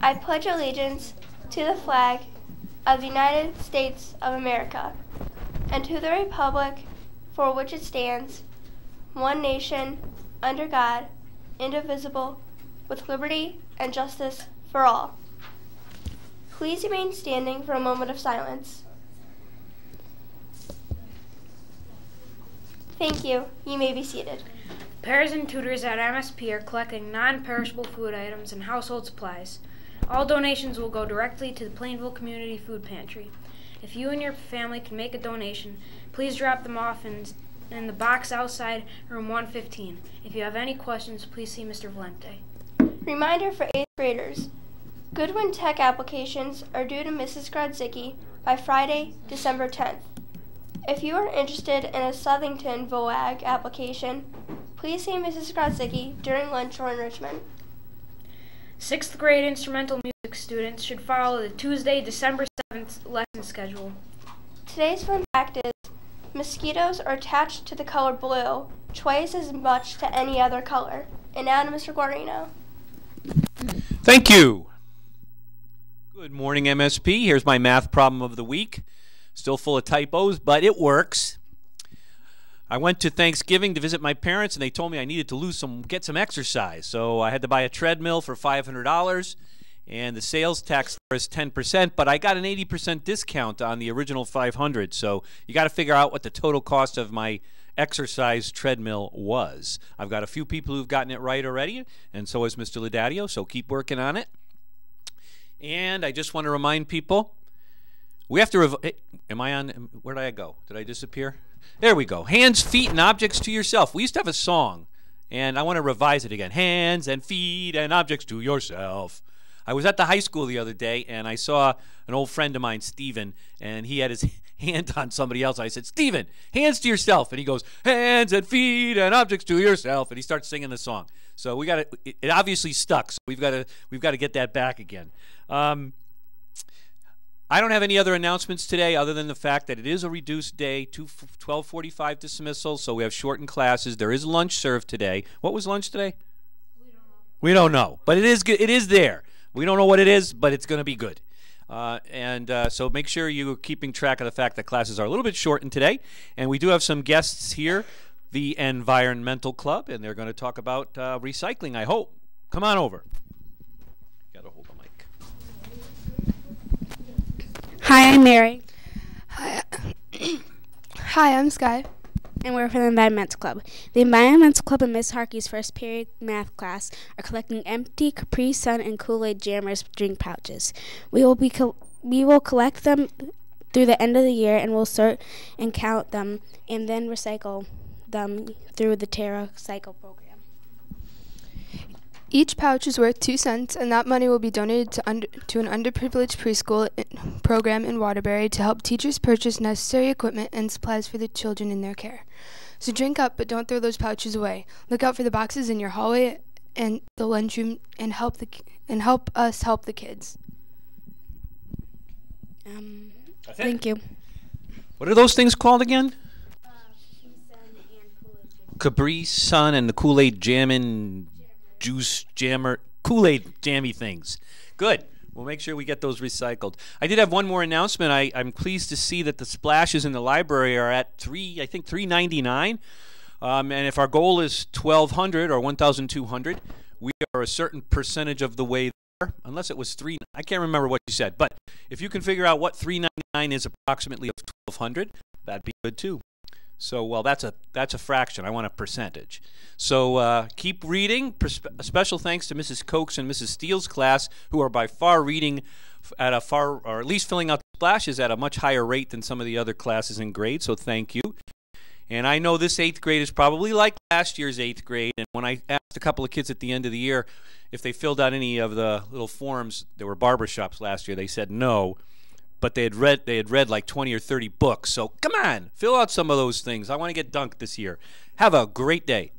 I pledge allegiance to the flag of the United States of America and to the republic for which it stands, one nation, under God, indivisible, with liberty and justice for all. Please remain standing for a moment of silence. Thank you. You may be seated. Parents and tutors at MSP are collecting non-perishable food items and household supplies. All donations will go directly to the Plainville Community Food Pantry. If you and your family can make a donation, please drop them off in the box outside room 115. If you have any questions, please see Mr. Valente. Reminder for 8th graders. Goodwin Tech applications are due to Mrs. Grodzicki by Friday, December 10th. If you are interested in a Southington VOAG application, please see Mrs. Grodzicki during lunch or enrichment. 6th grade instrumental music students should follow the Tuesday, December 7th lesson schedule. Today's fun fact is, mosquitoes are attached to the color blue twice as much to any other color. And now to Mr. Guarino. Thank you. Good morning, MSP. Here's my math problem of the week. Still full of typos, but it works. I went to Thanksgiving to visit my parents, and they told me I needed to get some exercise. So I had to buy a treadmill for $500, and the sales tax there is 10%, but I got an 80% discount on the original $500. So you got to figure out what the total cost of my exercise treadmill was. I've got a few people who've gotten it right already, and so has Mr. Laudadio, so keep working on it. And I just want to remind people, we have to am I on? Where did I go? Did I disappear? There we go. Hands, feet, and objects to yourself. We used to have a song, and I want to revise it again. Hands and feet and objects to yourself. I was at the high school the other day, and I saw an old friend of mine, Steven, and he had his hand on somebody else. I said, Steven, hands to yourself. And he goes, hands and feet and objects to yourself. And he starts singing the song. So we got it obviously stuck, so we've got to get that back again. I don't have any other announcements today other than the fact that it is a reduced day, 12:45 dismissal, so we have shortened classes. There is lunch served today. What was lunch today? We don't know, but it is good. It is there. We don't know what it is, but it's going to be good. So make sure you're keeping track of the fact that classes are a little bit shortened today, and we do have some guests here, the Environmental Club, and they're going to talk about recycling, I hope. Come on over. Hi, I'm Mary. Hi. Hi, I'm Sky. And we're from the Environmental Club. The Environmental Club and Miss Harkey's first period math class are collecting empty Capri Sun and Kool-Aid Jammers drink pouches. We will collect them through the end of the year, and we'll sort and count them and then recycle them through the TerraCycle program. Each pouch is worth 2 cents, and that money will be donated to an underprivileged preschool program in Waterbury to help teachers purchase necessary equipment and supplies for the children in their care. So drink up, but don't throw those pouches away. Look out for the boxes in your hallway and the lunchroom, and help us help the kids. Thank you. What are those things called again? Capri Sun and the Kool-Aid Jammin' Juice Jammer, Kool-Aid Jammy things. Good. We'll make sure we get those recycled. I did have one more announcement. I'm pleased to see that the splashes in the library are at $3.99. And if our goal is 1,200 or 1,200, we are a certain percentage of the way there. Unless it was $3. I can't remember what you said. But if you can figure out what $3.99 is approximately of 1,200, that'd be good too. So, well, that's a fraction. I want a percentage. So keep reading. Special thanks to Mrs. Cokes and Mrs. Steele's class, who are by far reading at a or at least filling out the splashes at a much higher rate than some of the other classes in grade. So thank you. And I know this 8th grade is probably like last year's 8th grade. And when I asked a couple of kids at the end of the year if they filled out any of the little forms, there were barbershops last year, they said no. But they had read like 20 or 30 books. So come on, fill out some of those things. I want to get dunked this year. Have a great day.